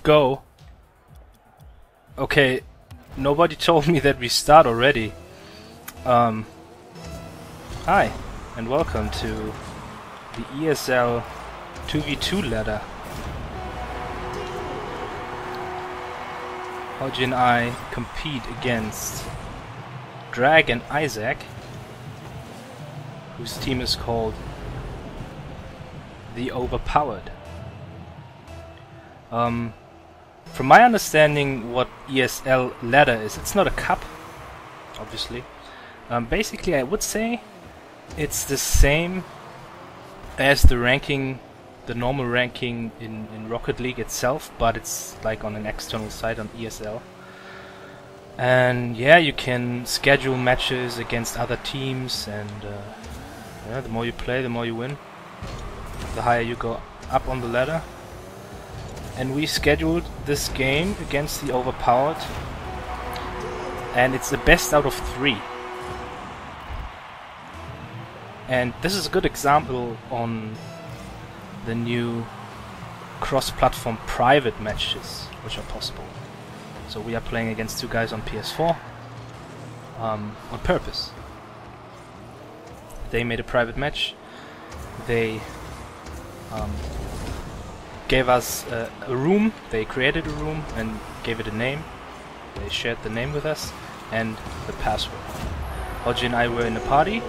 go. Okay, nobody told me that we start already. Hi, and welcome to the ESL 2v2 ladder. Hodgie and I compete against Drag and Isaac, whose team is called the Overpowered. From my understanding, what ESL ladder is, it's not a cup, obviously. Basically, I would say it's the same as the ranking, the normal ranking in Rocket League itself, but it's like on an external site on ESL. And yeah, you can schedule matches against other teams, and yeah, the more you play, the more you win. The higher you go up on the ladder. And we scheduled this game against the Overpowered, and it's the best out of 3. And this is a good example on the new cross-platform private matches which are possible. So we are playing against 2 guys on PS4 on purpose. They made a private match. They gave us a room. They created a room and gave it a name. They shared the name with us and the password. Hodgie and I were in a party,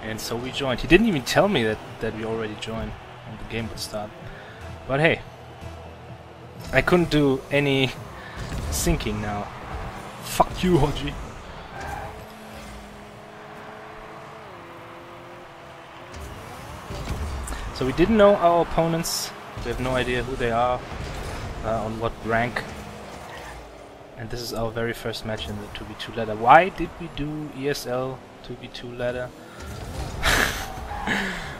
and so we joined. He didn't even tell me that we already joined and the game would start. But hey, I couldn't do any syncing now. Fuck you, Hodgie. So we didn't know our opponents. We have no idea who they are, on what rank. And this is our very first match in the 2v2 ladder. Why did we do ESL 2v2 ladder?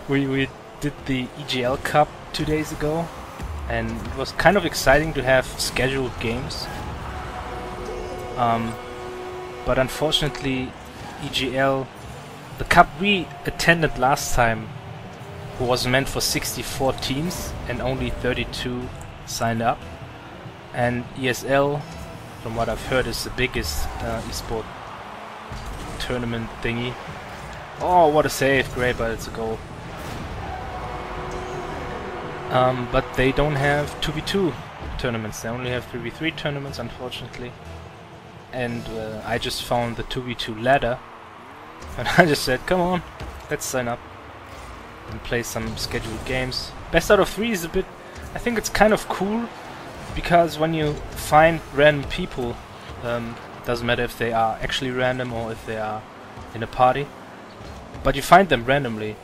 we did the EGL Cup 2 days ago, and it was kind of exciting to have scheduled games. But unfortunately, EGL, the cup we attended last time, was meant for 64 teams and only 32 signed up. And ESL, from what I've heard, is the biggest esport tournament thingy. Oh, what a save! Great, but it's a goal. But they don't have 2v2 tournaments. They only have 3v3 tournaments, unfortunately. And I just found the 2v2 ladder, and I just said, come on, let's sign up and play some scheduled games. Best out of 3 is a bit... I think it's kind of cool, because when you find random people, doesn't matter if they are actually random or if they are in a party, but you find them randomly,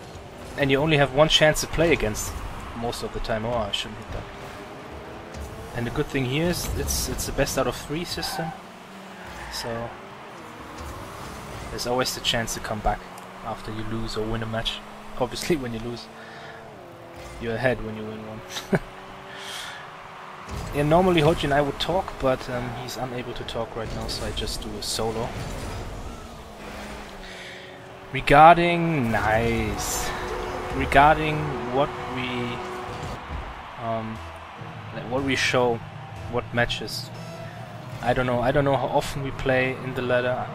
and you only have one chance to play against most of the time. Oh, I shouldn't hit that. And the good thing here is it's a best out of 3 system, so there's always the chance to come back after you lose or win a match. Obviously, when you lose, you're ahead. When you win one. Yeah, normally Hodgie and I would talk, but he's unable to talk right now, so I just do a solo. Regarding what we show, what matches. I don't know how often we play in the ladder.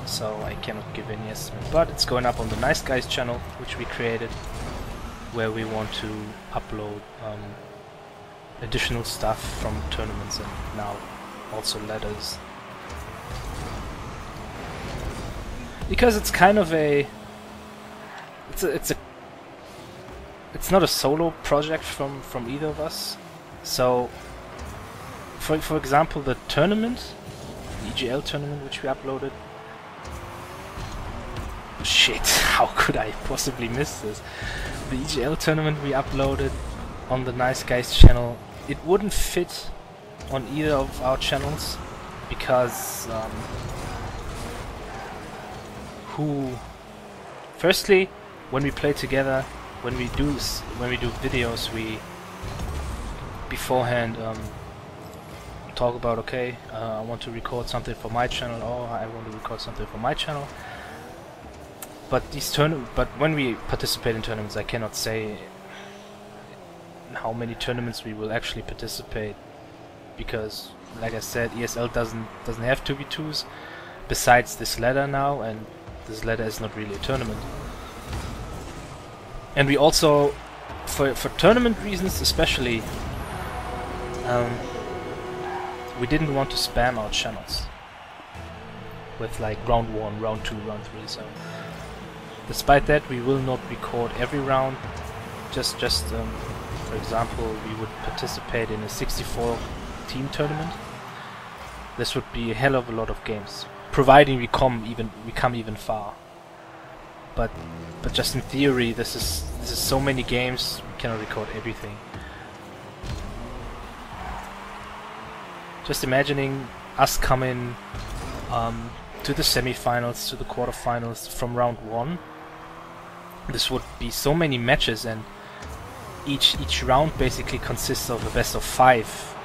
So I cannot give any estimate, but it's going up on the Nice Guys channel, which we created, where we want to upload additional stuff from tournaments and now also ladders. Because it's kind of it's not a solo project from either of us. So for example, the tournament, the EGL tournament, which we uploaded. Shit, how could I possibly miss this? The EGL tournament we uploaded on the Nice Guys channel, it wouldn't fit on either of our channels, because firstly, when we play together, when we do videos, we beforehand talk about, okay, I want to record something for my channel, or I want to record something for my channel. But when we participate in tournaments, I cannot say how many tournaments we will actually participate, because like I said, ESL doesn't have 2v2s besides this ladder now, and this ladder is not really a tournament. And we also, for tournament reasons especially, we didn't want to spam our channels with like round 1, round 2, round 3, so despite that we will not record every round. Just for example, we would participate in a 64 team tournament. This would be a hell of a lot of games, providing we come even far. But just in theory, this is so many games, we cannot record everything. Just imagining us coming to the semi-finals, to the quarterfinals from round 1. This would be so many matches, and each round basically consists of a best of 5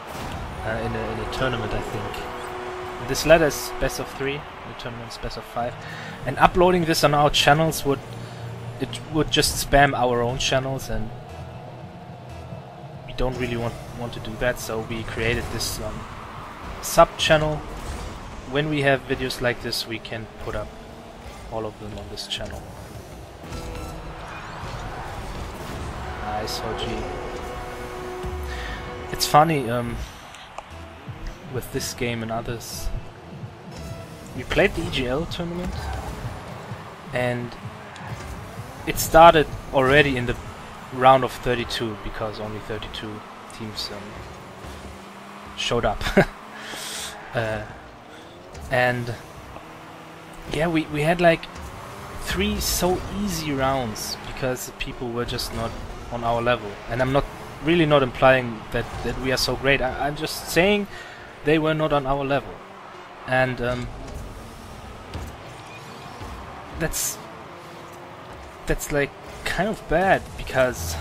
in a tournament, I think. And this ladder is best of 3, the tournament's best of 5. And uploading this on our channels would just spam our own channels, and we don't really want to do that, so we created this sub-channel. When we have videos like this, we can put up all of them on this channel. Nice, OG. It's funny, with this game and others, we played the EGL tournament, and it started already in the round of 32, because only 32 teams showed up. And yeah, we had like 3 so easy rounds because people were just not on our level. And I'm really not implying that we are so great. I'm just saying they were not on our level. And that's like kind of bad, because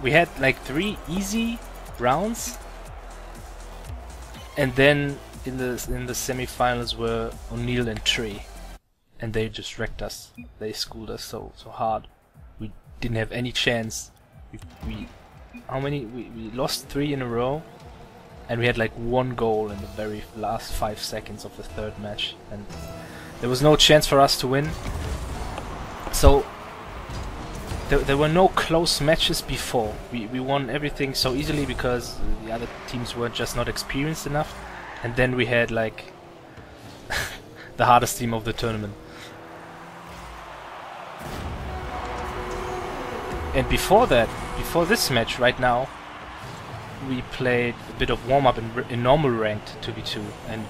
we had like 3 easy rounds, and then in the semi-finals were O'Neill and Tree, and they just wrecked us. They schooled us so hard. We didn't have any chance. We lost 3 in a row, and we had like 1 goal in the very last 5 seconds of the 3rd match, and there was no chance for us to win. So there were no close matches before. We won everything so easily because the other teams were just not experienced enough, and then we had like the hardest team of the tournament. And before that, before this match right now, we played a bit of warm-up in normal ranked 2v2, and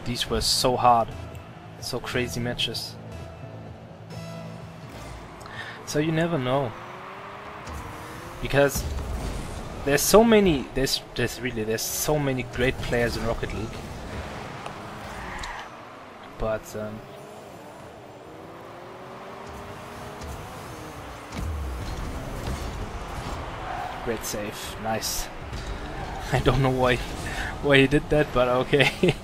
these were so hard, so crazy matches. So you never know, because there's so many there's so many great players in Rocket League, but great save, nice. I don't know why he did that, but okay.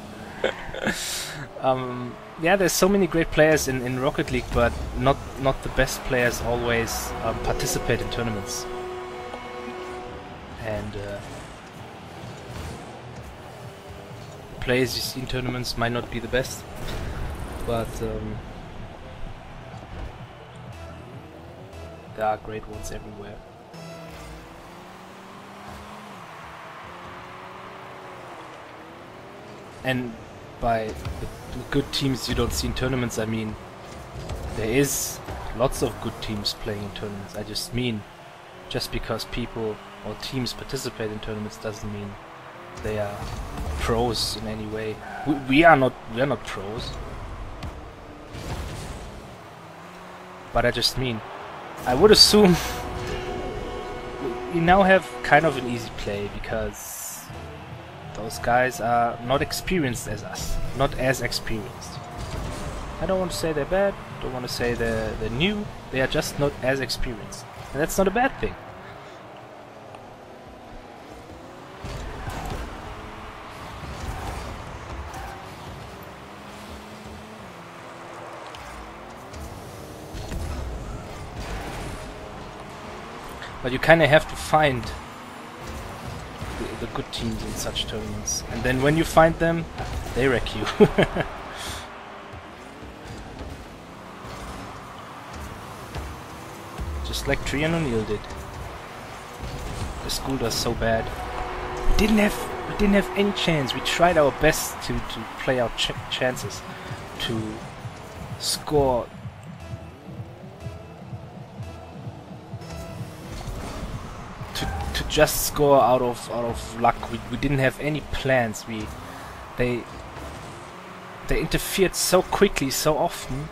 Yeah, there's so many great players in Rocket League, but not the best players always participate in tournaments. And the players you see in tournaments might not be the best, but there are great ones everywhere. And by the good teams you don't see in tournaments, I mean there is lots of good teams playing in tournaments. I just mean, just because people or teams participate in tournaments doesn't mean they are pros in any way. We are not pros. But I just mean, I would assume we now have kind of an easy play, because those guys are not experienced as us, not as experienced. I don't want to say they're bad, don't want to say they're new, they are just not as experienced. And that's not a bad thing. But you kind of have to find the good teams in such tournaments, and then when you find them, they wreck you. Just like Tree and O'Neill did. They schooled us so bad. We didn't have any chance. We tried our best to play our chances, to score. To just score out of luck. We didn't have any plans. They interfered so quickly, so often.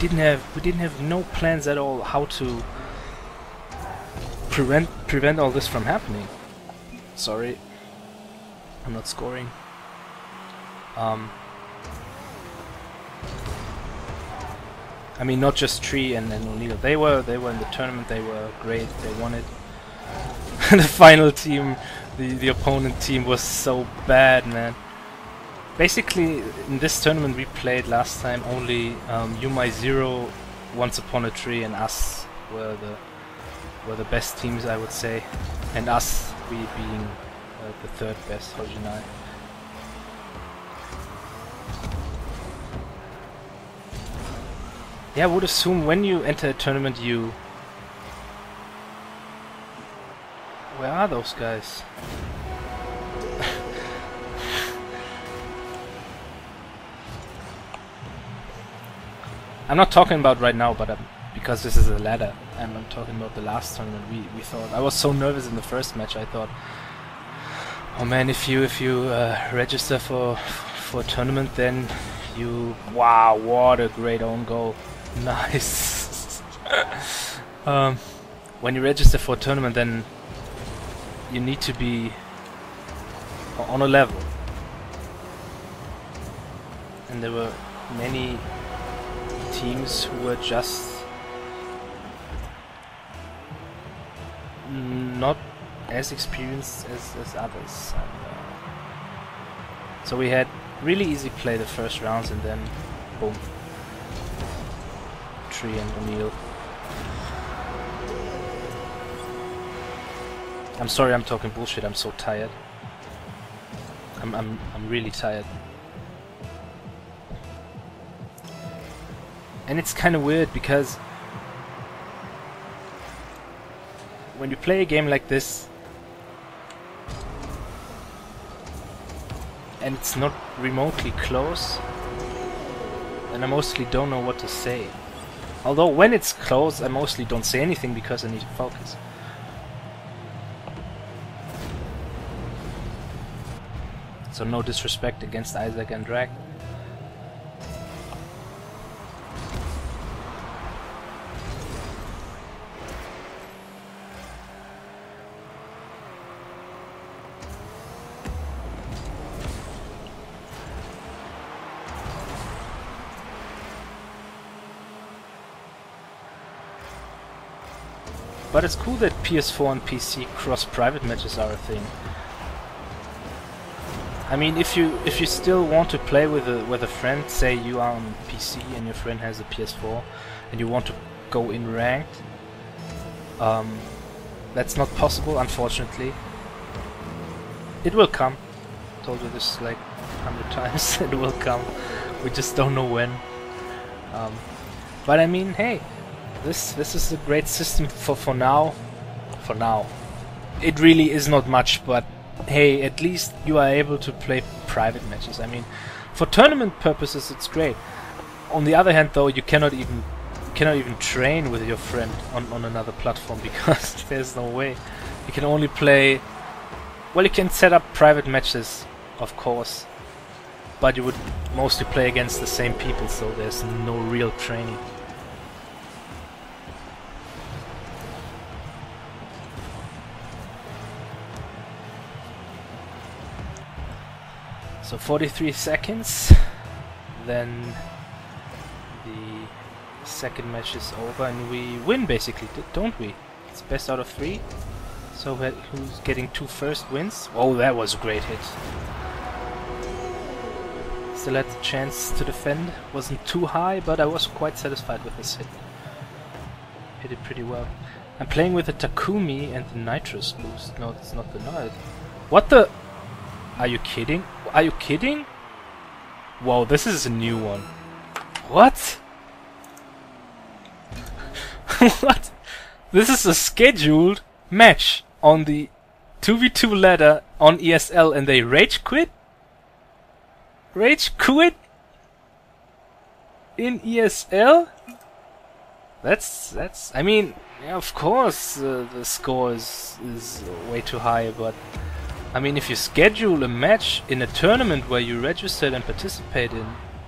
We didn't have no plans at all how to prevent all this from happening. Sorry, I'm not scoring. I mean, not just Tree and O'Neill. They were in the tournament. They were great. They won it. The final team, the opponent team, was so bad, man. Basically, in this tournament we played last time, only UMI Zero, Once Upon a Tree, and us were the best teams, I would say, and us, we being the third best, Hojinai. Yeah, I would assume when you enter a tournament you... Where are those guys? I'm not talking about right now, but because this is a ladder, and I'm talking about the last tournament. We thought... I was so nervous in the first match, I thought, oh man, if you register for a tournament, then you... Wow, what a great own goal. Nice. When you register for a tournament, then you need to be on a level, and there were many teams who were just not as experienced as others, and, so we had really easy play the first rounds, and then boom. Tree and O'Neill. I'm sorry, I'm talking bullshit. I'm so tired. I'm really tired. And it's kind of weird because when you play a game like this and it's not remotely close, then I mostly don't know what to say. Although when it's close, I mostly don't say anything because I need to focus. So no disrespect against Isaac and Drag. But it's cool that PS4 and PC cross-private matches are a thing. I mean, if you still want to play with a friend, say you are on PC and your friend has a PS4, and you want to go in ranked, that's not possible, unfortunately. It will come. I told you this like 100 times. It will come. We just don't know when. But I mean, hey. This is a great system for now. For now. It really is not much, but hey, at least you are able to play private matches. I mean, for tournament purposes it's great. On the other hand though, you cannot even train with your friend on another platform because there's no way. You can only play... Well, you can set up private matches, of course, but you would mostly play against the same people, so there's no real training. So 43 seconds, then the second match is over and we win basically, don't we? It's best out of 3. So who's getting 2 first wins? Oh, that was a great hit. Still had the chance to defend. Wasn't too high, but I was quite satisfied with this hit. hit it pretty well. I'm playing with the Takumi and the Nitrous boost. No, it's not the Knight. What the? Are you kidding? Are you kidding? Whoa, this is a new one. What? What? This is a scheduled match on the 2v2 ladder on ESL and they rage quit? Rage quit? In ESL? That's I mean, yeah, of course the score is way too high, but I mean, if you schedule a match in a tournament where you registered and participate in,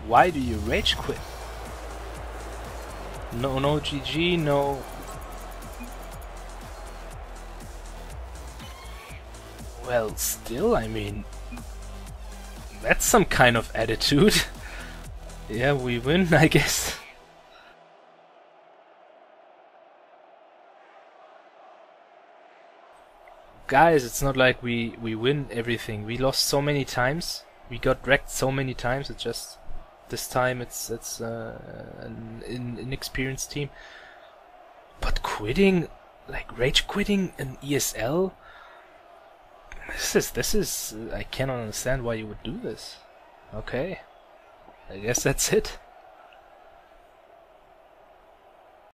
why do you rage quit? No GG, no. Well, still, I mean, that's some kind of attitude. Yeah, we win, I guess. Guys, it's not like we win everything. We lost so many times. We got wrecked so many times. It's just this time it's an inexperienced team. But quitting, like rage quitting an ESL, this is I cannot understand why you would do this. Okay, I guess that's it.